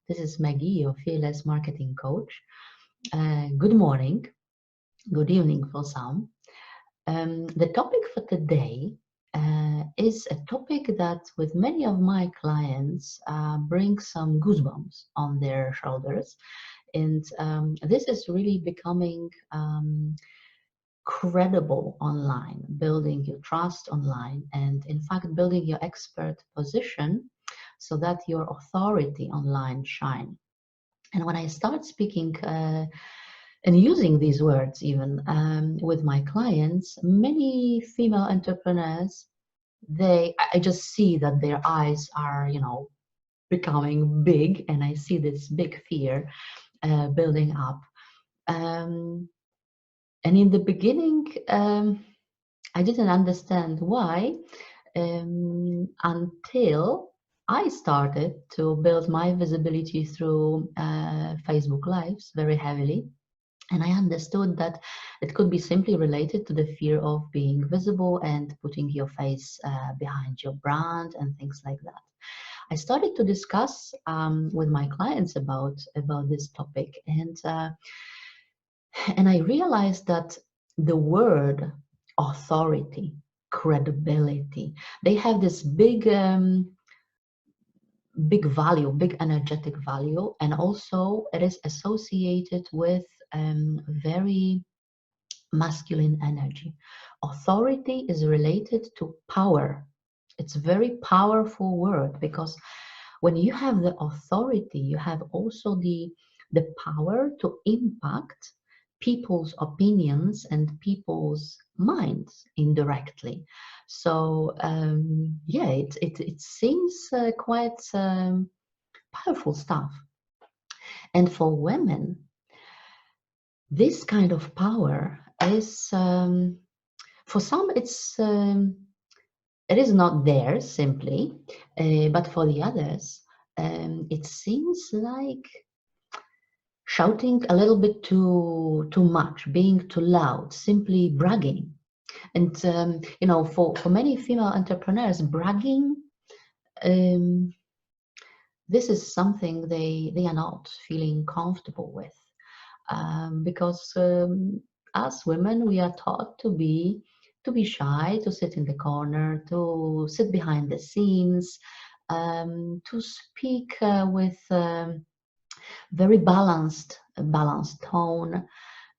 This is Maggie, your Fearless Marketing Coach. Good morning, good evening for some. The topic for today is a topic that, with many of my clients, brings some goosebumps on their shoulders. And this is really becoming credible online, building your trust online, and in fact, building your expert position so that your authority online shine. And when I start speaking and using these words even with my clients, many female entrepreneurs, I just see that their eyes are, becoming big, and I see this big fear building up. And in the beginning, I didn't understand why until I started to build my visibility through Facebook Lives very heavily. And I understood that it could be simply related to the fear of being visible and putting your face behind your brand and things like that. I started to discuss with my clients about this topic, and I realized that the word authority, credibility, they have this big value, big energetic value, and also it is associated with very masculine energy. Authority is related to power. It's a very powerful word, because when you have the authority, you have also the power to impact people's opinions and people's minds indirectly. So yeah, it seems quite powerful stuff. And for women, this kind of power is for some it is not theirs simply, but for the others it seems like shouting a little bit too much, being too loud, simply bragging. And for many female entrepreneurs, bragging, this is something they are not feeling comfortable with, because as women, we are taught to be shy, to sit in the corner, to sit behind the scenes, to speak with very balanced tone.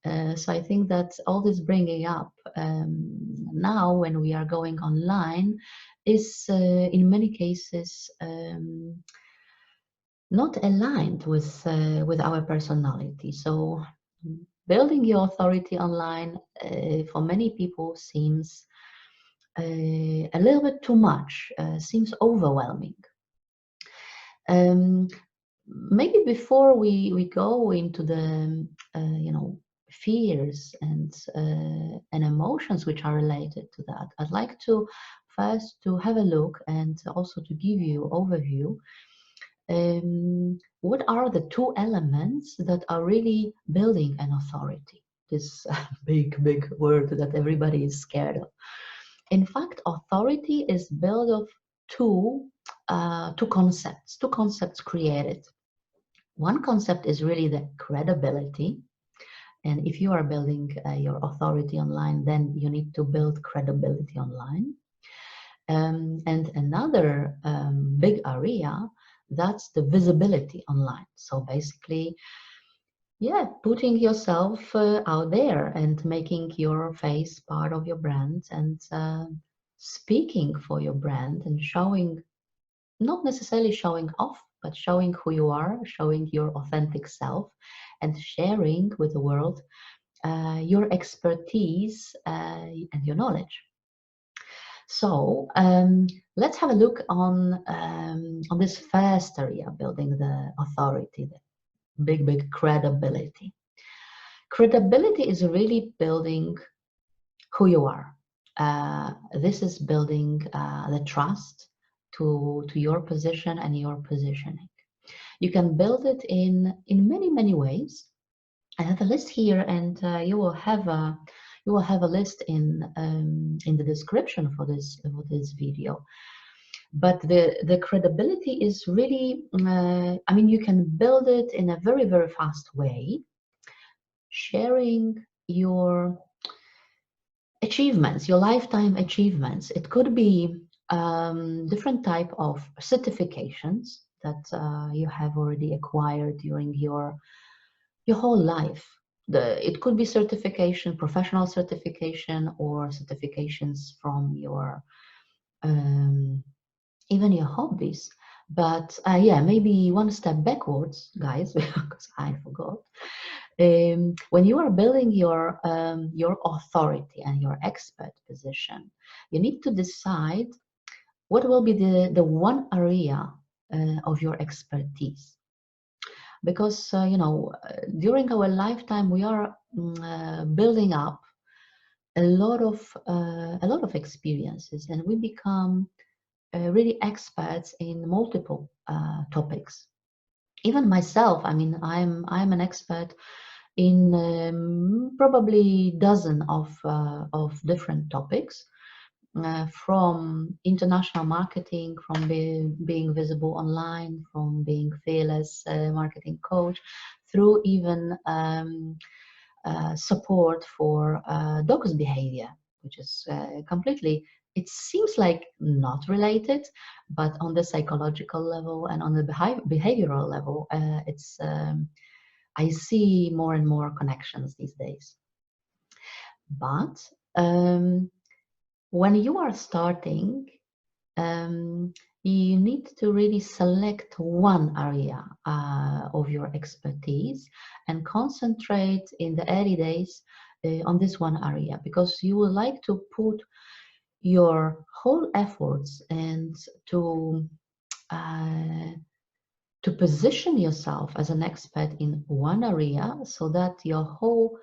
So I think that all this bringing up now when we are going online is in many cases not aligned with our personality. So building your authority online for many people seems a little bit too much, seems overwhelming. Maybe before we go into the fears and emotions which are related to that, I'd like to first to have a look and also to give you overview. What are the two elements that are really building an authority? This big word that everybody is scared of. In fact, authority is built of two concepts created. One concept is really the credibility. And if you are building your authority online, then you need to build credibility online. And another big area, that's the visibility online. So basically, yeah, putting yourself out there and making your face part of your brand, and speaking for your brand and showing, not necessarily showing off, but showing who you are, showing your authentic self, and sharing with the world your expertise and your knowledge. So let's have a look on this first area, building the authority, the big credibility. Credibility is really building who you are. This is building the trust to your position and your positioning. You can build it in many ways. I have a list here, and you will have a list in the description for this video. But the credibility is really, I mean, you can build it in a very, very fast way, sharing your achievements, your lifetime achievements. It could be different type of certifications that you have already acquired during your whole life. It could be certification, professional certification, or certifications from your even your hobbies. But yeah, maybe one step backwards, guys, because I forgot. When you are building your authority and your expert position, you need to decide what will be the one area of your expertise. Because you know, during our lifetime, we are building up a lot of experiences, and we become really experts in multiple topics. Even myself, I mean, I'm an expert in probably dozen of different topics, from international marketing, from being visible online, from being fearless marketing coach, through even support for dogs behavior, which is completely, it seems like not related, but on the psychological level and on the behavioral level, I see more and more connections these days. But when you are starting, you need to really select one area of your expertise and concentrate in the early days on this one area, because you would like to put your whole efforts and to position yourself as an expert in one area, so that your whole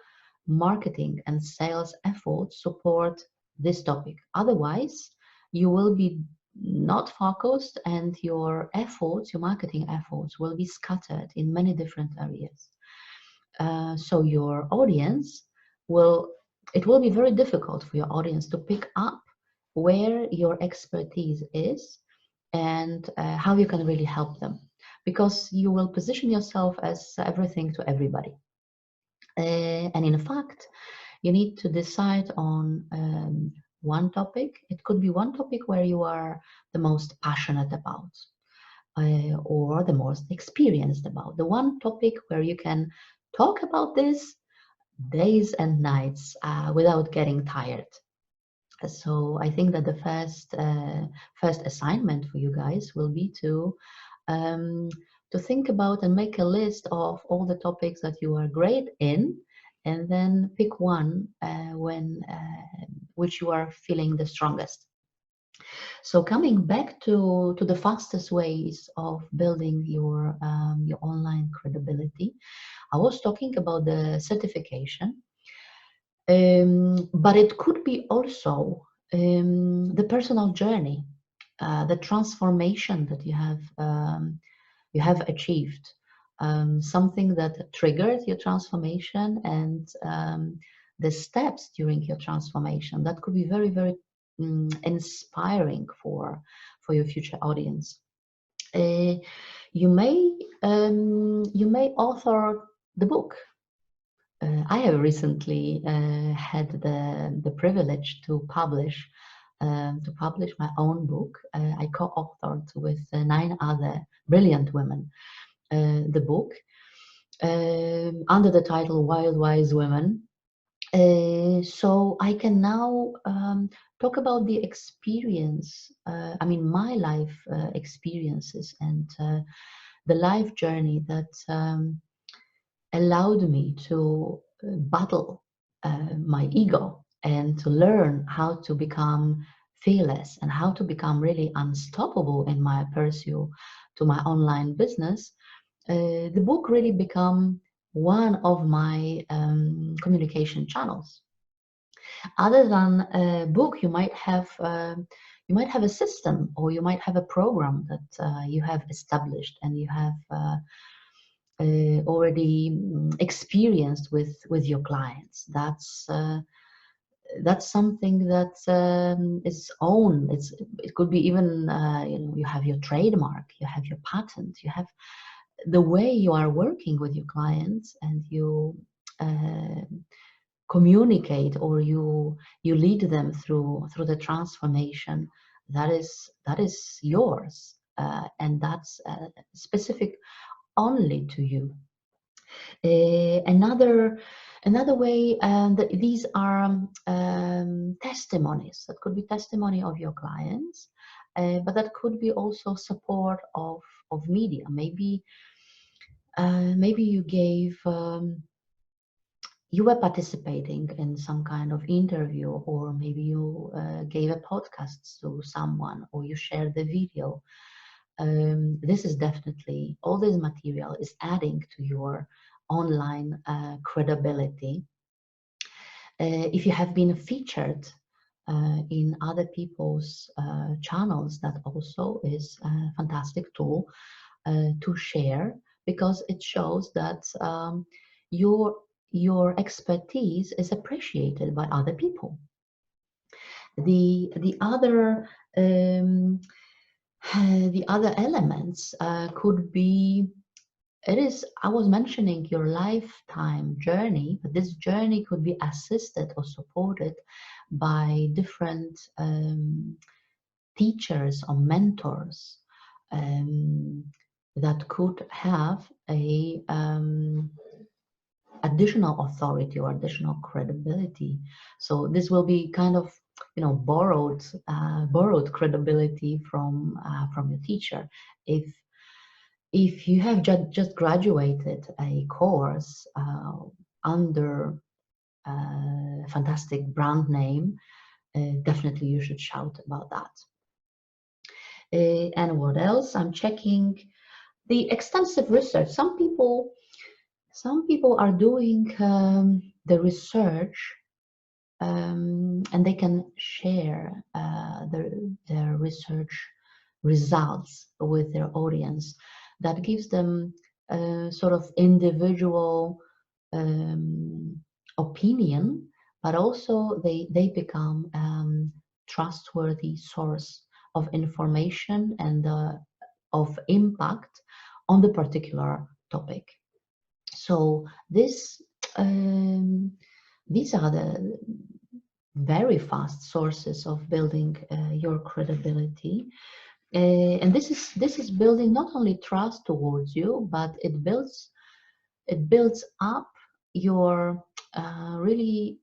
marketing and sales efforts support this topic. Otherwise, you will be not focused, and your efforts, your marketing efforts, will be scattered in many different areas. So your audience will, it will be very difficult for your audience to pick up where your expertise is, and how you can really help them, because you will position yourself as everything to everybody. And in fact, you need to decide on one topic. It could be one topic where you are the most passionate about, or the most experienced about. The one topic where you can talk about this days and nights without getting tired. So I think that the first assignment for you guys will be to think about and make a list of all the topics that you are great in, and then pick one which you are feeling the strongest. So coming back to the fastest ways of building your online credibility, I was talking about the certification, but it could be also the personal journey, the transformation that you have achieved, something that triggered your transformation, and the steps during your transformation that could be very, very inspiring for your future audience. You may author the book. I have recently had the privilege to publish my own book. I co-authored with 9 other brilliant women the book under the title Wild Wise Women. So I can now talk about the experience, I mean, my life experiences, and the life journey that allowed me to battle my ego, and to learn how to become fearless, and how to become really unstoppable in my pursuit to my online business. The book really became one of my communication channels. Other than a book, you might have a system, or you might have a program that you have established, and you have already experienced with your clients. that's something that is own. It could be even you have your trademark, you have your patent, you have the way you are working with your clients, and you uh, communicate, or you lead them through the transformation. That is yours, and that's specific only to you. Another way, these are testimonies. That could be testimony of your clients, but that could be also support of media. Maybe you were participating in some kind of interview, or maybe you gave a podcast to someone, or you shared the video. This is definitely, all this material is adding to your online credibility. If you have been featured in other people's channels, that also is a fantastic tool to share, because it shows that your expertise is appreciated by other people. The other elements could be, I was mentioning your lifetime journey, but this journey could be assisted or supported by different teachers or mentors that could have a additional authority or additional credibility. So this will be kind of, borrowed credibility from your teacher. If you have just graduated a course under a fantastic brand name, definitely you should shout about that. And what else? I'm checking the extensive research. Some people are doing the research, and they can share their research results with their audience. That gives them a sort of individual opinion, but also they become trustworthy source of information and of impact on the particular topic. So these are the very fast sources of building your credibility. And this is building not only trust towards you, but it builds up your really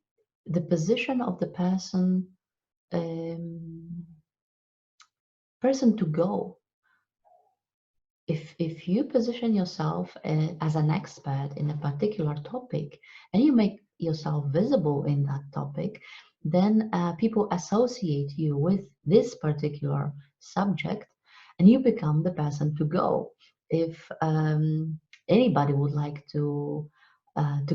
the position of the person to go. If you position yourself as an expert in a particular topic, and you make yourself visible in that topic, then people associate you with this particular subject, and you become the person to go. If anybody would like to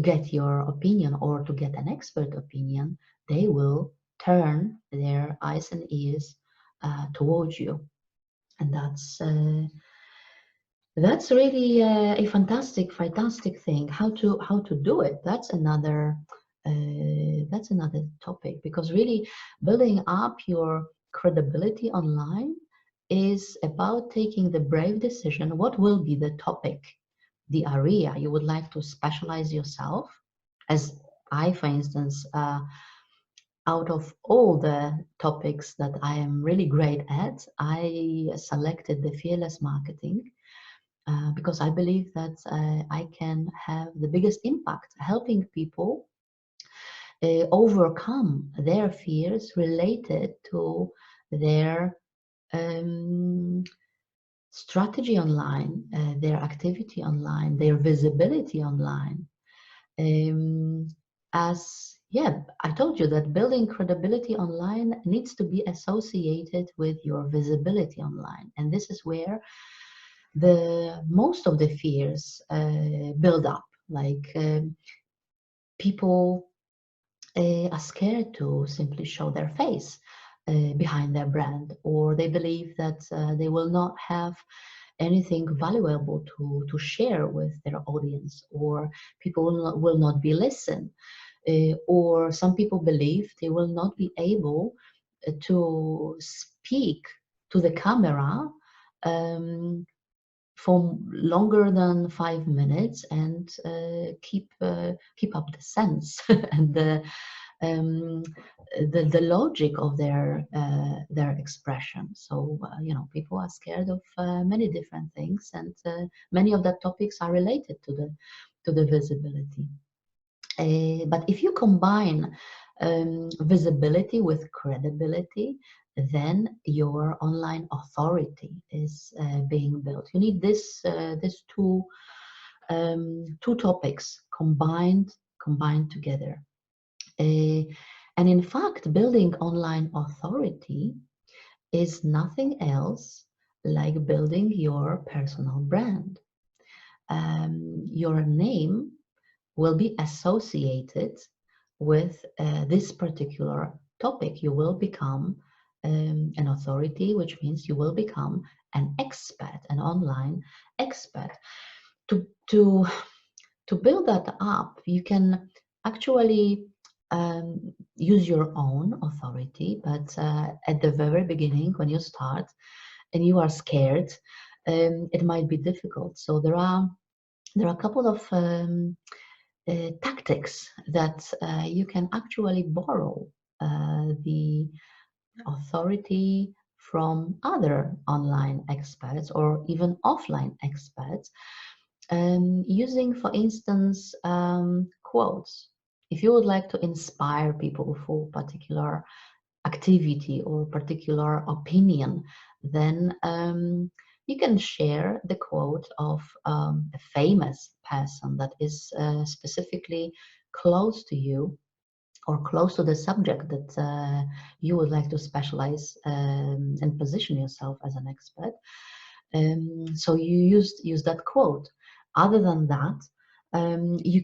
get your opinion or to get an expert opinion, they will turn their eyes and ears towards you, and that's really a fantastic thing. How to do it? That's another topic, because really building up your credibility online is about taking the brave decision. What will be the topic, the area you would like to specialize yourself? As I, for instance, out of all the topics that I am really great at, I selected the fearless marketing. Because I believe that I can have the biggest impact helping people overcome their fears related to their strategy online, their activity online, their visibility online. I told you that building credibility online needs to be associated with your visibility online, and this is where the most of the fears build up. Like people are scared to simply show their face behind their brand, or they believe that they will not have anything valuable to share with their audience, or people will not be listened. or some people believe they will not be able to speak to the camera for longer than 5 minutes and keep up the sense and the logic of their expression. So you know, people are scared of many different things, and many of the topics are related to the visibility. But if you combine visibility with credibility, then your online authority is being built. You need these two topics combined together. And in fact, building online authority is nothing else like building your personal brand. Your name will be associated with this particular topic. You will become an authority, which means you will become an expert, an online expert. To build that up, you can actually use your own authority, but at the very beginning, when you start and you are scared, it might be difficult. So there are a couple of tactics that you can actually borrow the authority from other online experts or even offline experts, using, for instance, quotes. If you would like to inspire people for particular activity or particular opinion, then you can share the quote of a famous person that is specifically close to you or close to the subject that you would like to specialize and position yourself as an expert. So you use that quote. Other than that, you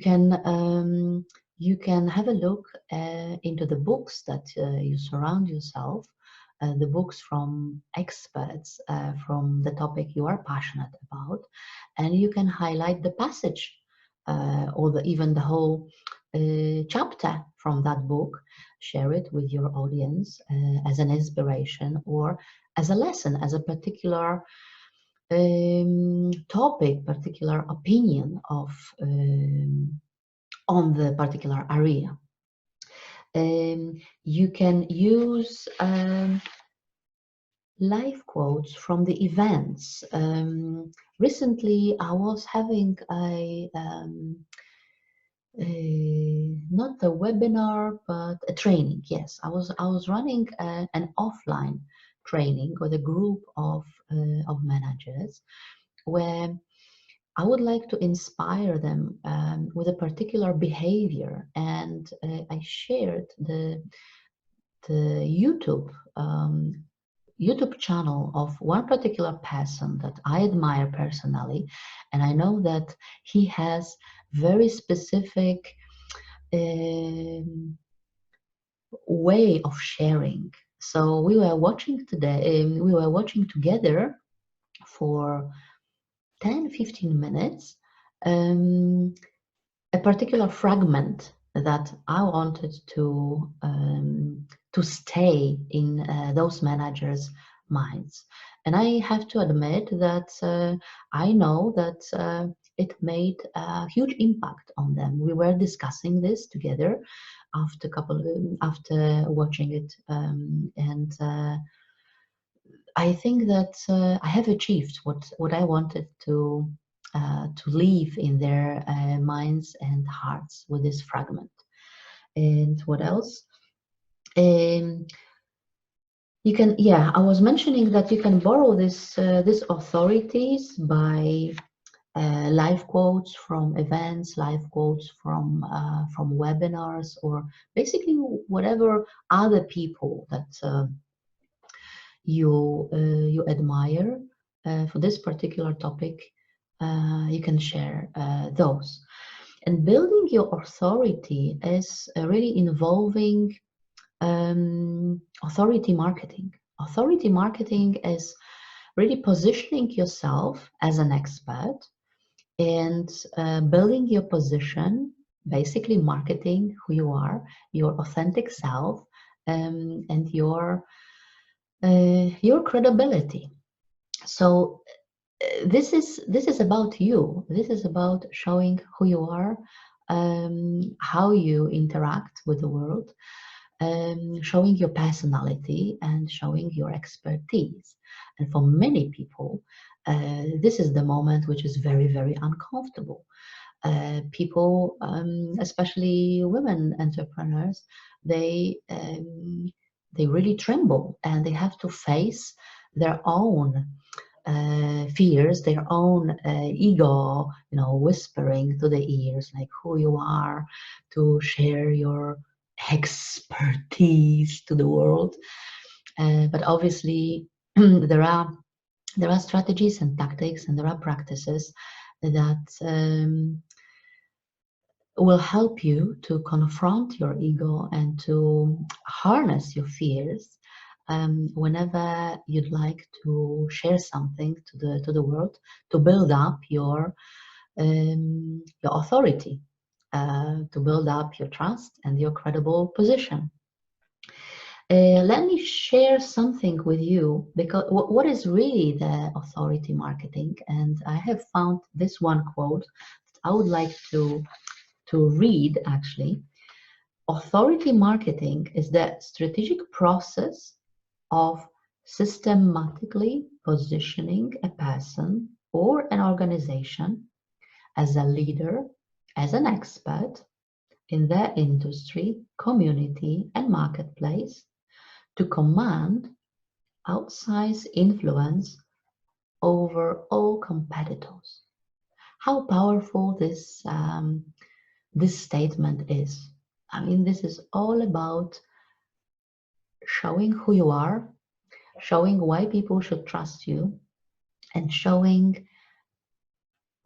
can have a look into the books that you surround yourself, the books from experts from the topic you are passionate about, and you can highlight the passage or even the whole chapter from that book, share it with your audience as an inspiration or as a lesson, as a particular topic, particular opinion of on the particular area. You can use live quotes from the events. Recently, I was having not a webinar, but a training. Yes, I was running an offline training with a group of managers, where I would like to inspire them with a particular behavior, and I shared the YouTube channel of one particular person that I admire personally, and I know that he has very specific way of sharing. So we were watching today. We were watching together for 10-15 minutes a particular fragment that I wanted to stay in those managers' minds. And I have to admit that I know that it made a huge impact on them. We were discussing this together after watching it, and I think that I have achieved what I wanted to leave in their minds and hearts with this fragment. And what else? You can, yeah, I was mentioning that you can borrow these authorities by live quotes from events, live quotes from webinars, or basically whatever other people that you admire for this particular topic. You can share those. And building your authority is really involving authority marketing. Authority marketing is really positioning yourself as an expert and building your position basically marketing who you are, your authentic self, and your credibility. So this is about you. This is about showing who you are, how you interact with the world, showing your personality and showing your expertise. And for many people, this is the moment which is very, very uncomfortable. People, especially women entrepreneurs, they really tremble and they have to face their own fears, their own ego, whispering to the ears like who you are, to share your expertise to the world. But obviously, there are strategies and tactics, and there are practices that will help you to confront your ego and to harness your fears whenever you'd like to share something to the world, to build up your authority, to build up your trust and your credible position. Let me share something with you, because what is really the authority marketing? And I have found this one quote that I would like to read actually. Authority marketing is the strategic process of systematically positioning a person or an organization as a leader, as an expert in their industry, community, and marketplace to command outsized influence over all competitors. How powerful this statement is. I mean, this is all about showing who you are, showing why people should trust you, and showing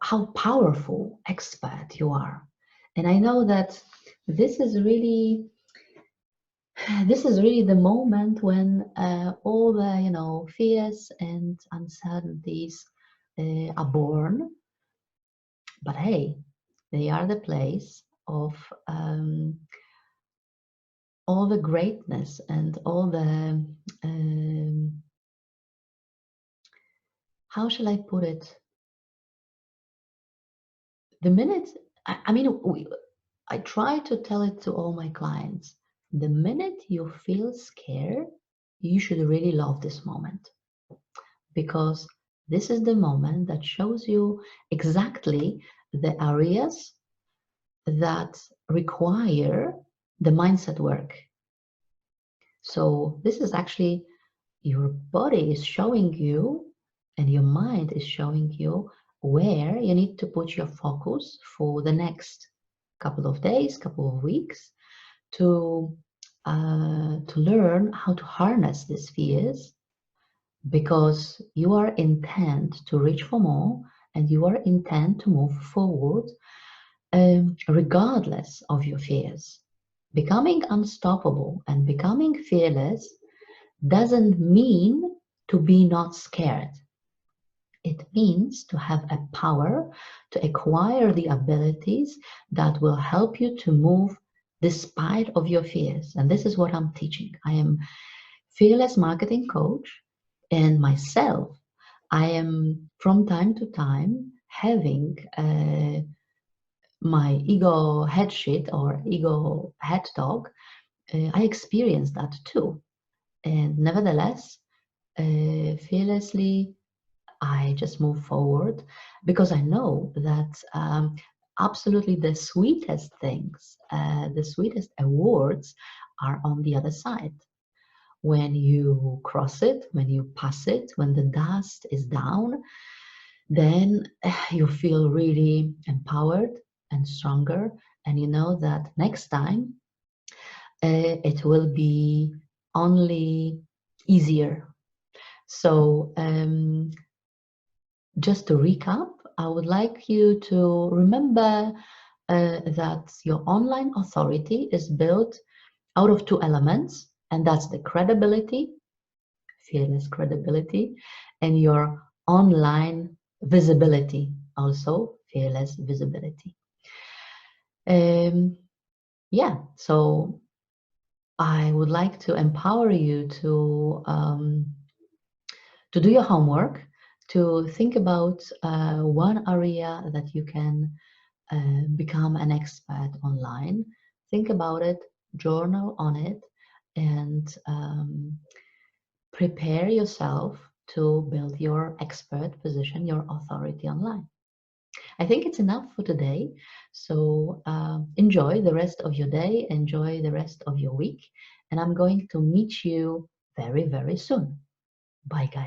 how powerful expert you are. And I know that this is really the moment when all the fears and uncertainties are born. But hey, they are the place of all the greatness and all the how shall I put it? The minute I mean, I try to tell it to all my clients. The minute you feel scared, you should really love this moment, because this is the moment that shows you exactly the areas that require the mindset work. So this is actually your body is showing you and your mind is showing you where you need to put your focus for the next couple of days, couple of weeks, to learn how to harness these fears, because you are intent to reach for more and you are intent to move forward regardless of your fears. Becoming unstoppable and becoming fearless doesn't mean to be not scared. It means to have a power, to acquire the abilities that will help you to move despite of your fears. And this is what I'm teaching. I am fearless marketing coach, and myself, I am from time to time having my ego head shit or ego head talk. I experience that too. And nevertheless, fearlessly, I just move forward, because I know that absolutely the sweetest things, the sweetest awards are on the other side. When you cross it, when you pass it, when the dust is down, then you feel really empowered and stronger. And you know that next time it will be only easier. So just to recap, I would like you to remember that your online authority is built out of two elements, and that's the credibility, fearless credibility, and your online visibility, also fearless visibility. Yeah, so I would like to empower you to do your homework, to think about one area that you can become an expert online. Think about it, journal on it, and prepare yourself to build your expert position, your authority online. I think it's enough for today. So enjoy the rest of your day, enjoy the rest of your week, and I'm going to meet you very, very soon. Bye, guys.